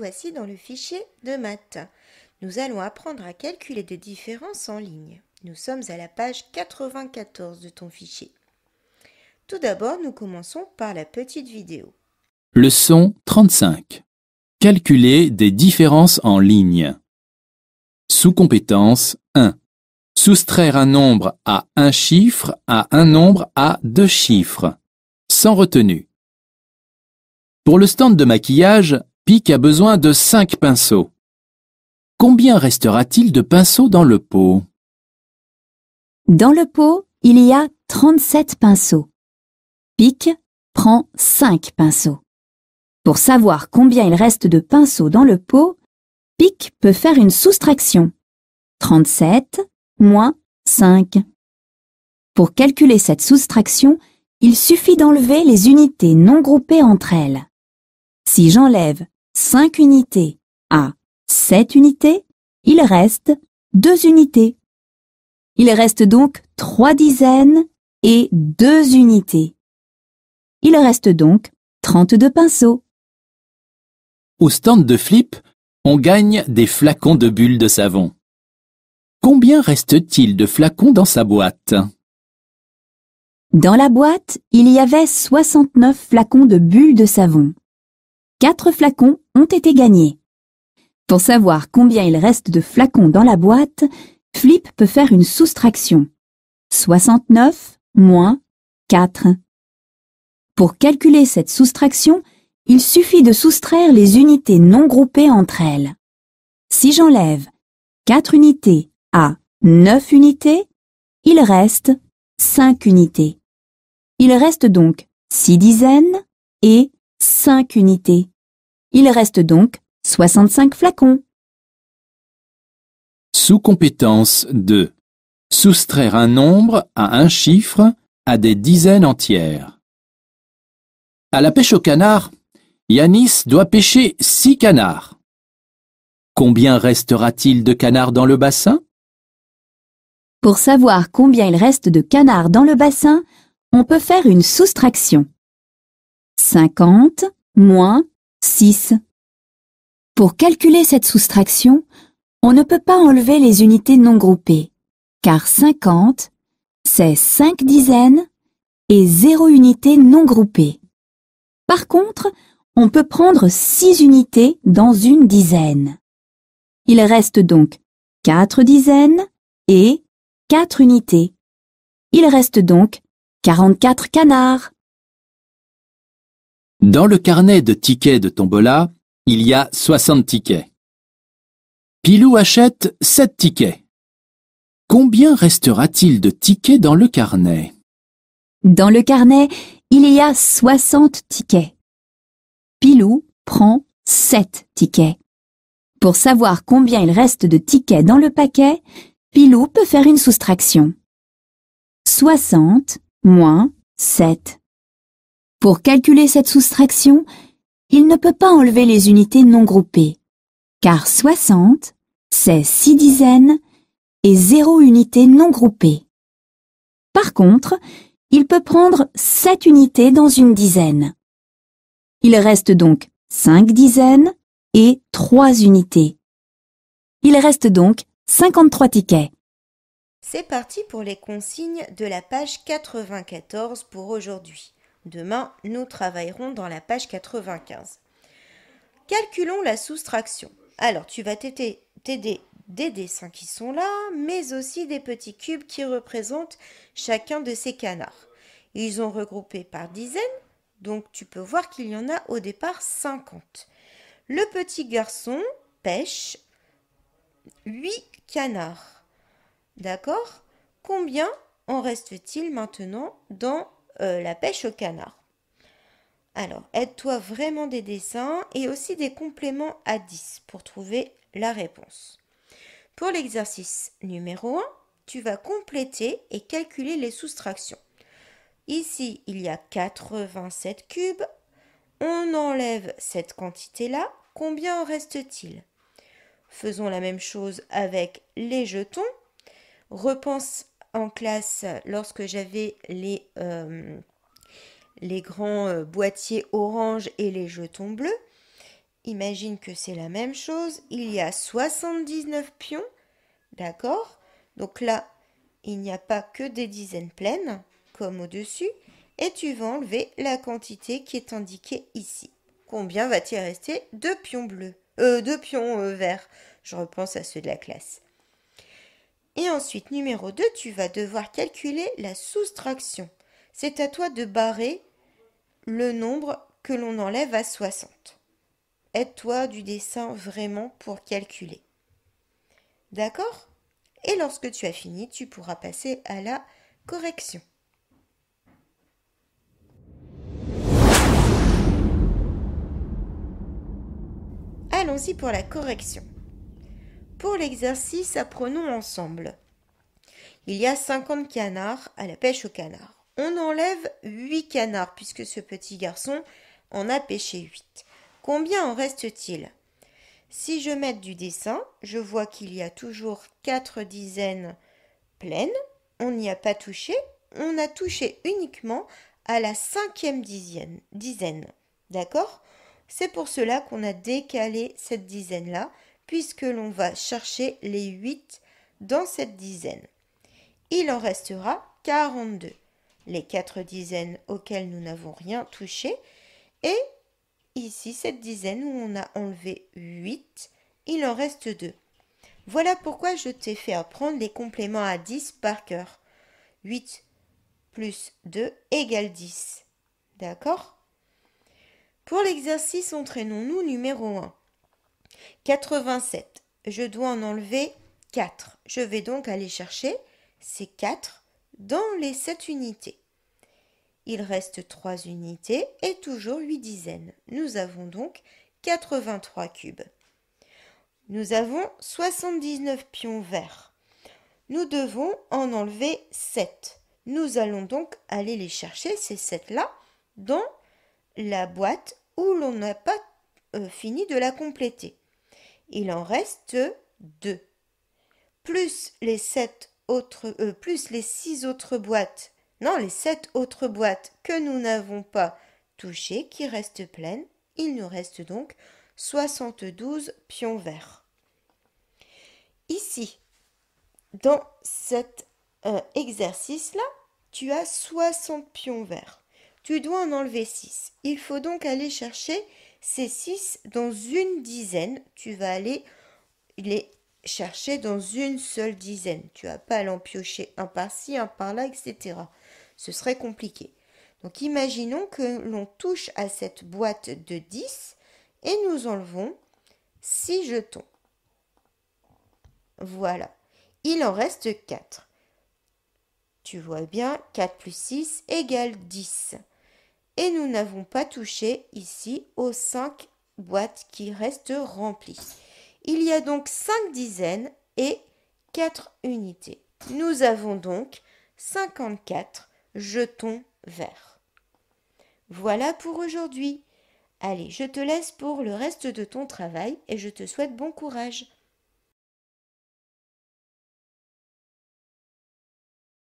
voici dans le fichier de maths. Nous allons apprendre à calculer des différences en ligne. Nous sommes à la page 94 de ton fichier. Tout d'abord, nous commençons par la petite vidéo. Leçon 35. Calculer des différences en ligne. Sous-compétence 1. Soustraire un nombre à un chiffre à un nombre à deux chiffres, sans retenue. Pour le stand de maquillage, Pic a besoin de 5 pinceaux. Combien restera-t-il de pinceaux dans le pot? Dans le pot, il y a 37 pinceaux. Pic prend 5 pinceaux. Pour savoir combien il reste de pinceaux dans le pot, Pic peut faire une soustraction. 37 moins 5. Pour calculer cette soustraction, il suffit d'enlever les unités non groupées entre elles. Si j'enlève 5 unités à 7 unités, il reste 2 unités. Il reste donc 3 dizaines et 2 unités. Il reste donc 32 pinceaux. Au stand de Flip, on gagne des flacons de bulles de savon. Combien reste-t-il de flacons dans sa boîte? Dans la boîte, il y avait 69 flacons de bulles de savon. 4 flacons ont été gagnés. Pour savoir combien il reste de flacons dans la boîte, Flip peut faire une soustraction. 69 moins 4. Pour calculer cette soustraction, il suffit de soustraire les unités non groupées entre elles. Si j'enlève 4 unités à 9 unités, il reste 5 unités. Il reste donc 6 dizaines et 5 unités. Il reste donc 65 flacons. Sous-compétence 2. Soustraire un nombre à un chiffre à des dizaines entières. À la pêche au canard, Yanis doit pêcher 6 canards. Combien restera-t-il de canards dans le bassin? Pour savoir combien il reste de canards dans le bassin, on peut faire une soustraction. 50 moins 6. Pour calculer cette soustraction, on ne peut pas enlever les unités non groupées, car 50, c'est 5 dizaines et 0 unité non groupée. Par contre, on peut prendre 6 unités dans une dizaine. Il reste donc 4 dizaines et 4 unités. Il reste donc 44 canards. Dans le carnet de tickets de Tombola, il y a 60 tickets. Pilou achète 7 tickets. Combien restera-t-il de tickets dans le carnet? Dans le carnet, il y a 60 tickets. Pilou prend 7 tickets. Pour savoir combien il reste de tickets dans le paquet, Pilou peut faire une soustraction. 60 moins 7. Pour calculer cette soustraction, il ne peut pas enlever les unités non groupées, car 60, c'est 6 dizaines et 0 unité non groupée. Par contre, il peut prendre 7 unités dans une dizaine. Il reste donc 5 dizaines et 3 unités. Il reste donc 53 tickets. C'est parti pour les consignes de la page 94 pour aujourd'hui. Demain, nous travaillerons dans la page 95. Calculons la soustraction. Alors, tu vas t'aider des dessins qui sont là, mais aussi des petits cubes qui représentent chacun de ces canards. Ils ont regroupé par dizaines, donc tu peux voir qu'il y en a au départ 50. Le petit garçon pêche 8 canards. D'accord? Combien en reste-t-il maintenant dans la pêche au canard? Alors, aide-toi vraiment des dessins et aussi des compléments à 10 pour trouver la réponse. Pour l'exercice numéro 1, tu vas compléter et calculer les soustractions. Ici, il y a 87 cubes. On enlève cette quantité-là. Combien en reste-t-il? Faisons la même chose avec les jetons. Repense en classe lorsque j'avais les grands boîtiers orange et les jetons bleus. imagine que c'est la même chose. Il y a 79 pions, d'accord? Donc là, il n'y a pas que des dizaines pleines, comme au-dessus, et tu vas enlever la quantité qui est indiquée ici. Combien va-t-il rester? 2 pions bleus. 2 pions verts. Je repense à ceux de la classe. Et ensuite, numéro 2, tu vas devoir calculer la soustraction. C'est à toi de barrer le nombre que l'on enlève à 60. Aide-toi du dessin vraiment pour calculer. D'accord? Et lorsque tu as fini, tu pourras passer à la correction. Allons-y pour la correction. Pour l'exercice, apprenons ensemble. Il y a 50 canards à la pêche au canard. On enlève 8 canards puisque ce petit garçon en a pêché 8. Combien en reste-t-il? Si je mets du dessin, je vois qu'il y a toujours 4 dizaines pleines. On n'y a pas touché. On a touché uniquement à la 5e dizaine. D'accord? C'est pour cela qu'on a décalé cette dizaine-là, puisque l'on va chercher les 8 dans cette dizaine. Il en restera 42, les 4 dizaines auxquelles nous n'avons rien touché, et ici cette dizaine où on a enlevé 8, il en reste 2. Voilà pourquoi je t'ai fait apprendre les compléments à 10 par cœur. 8 plus 2 égale 10. D'accord? Pour l'exercice, entraînons-nous numéro 1. 87. Je dois en enlever 4. Je vais donc aller chercher ces 4 dans les 7 unités. Il reste 3 unités et toujours 8 dizaines. Nous avons donc 83 cubes. Nous avons 79 pions verts. Nous devons en enlever 7. Nous allons donc aller les chercher, ces 7-là, dans la boîte où l'on n'a pas fini de la compléter. Il en reste 2. Plus les 7 plus les 6 autres boîtes, les 7 autres boîtes que nous n'avons pas touchées, qui restent pleines, il nous reste donc 72 pions verts. Ici, dans cet exercice-là, tu as 60 pions verts. Tu dois en enlever 6. Il faut donc aller chercher ces 6 dans une dizaine. Tu vas aller les chercher dans une seule dizaine. Tu vas pas l'en piocher un par-ci, un par-là, etc. Ce serait compliqué. Donc imaginons que l'on touche à cette boîte de 10 et nous enlevons 6 jetons. Voilà. Il en reste 4. Tu vois bien, 4 plus 6 égale 10. Et nous n'avons pas touché ici aux 5 boîtes qui restent remplies. Il y a donc 5 dizaines et 4 unités. Nous avons donc 54 jetons verts. Voilà pour aujourd'hui. Allez, je te laisse pour le reste de ton travail et je te souhaite bon courage.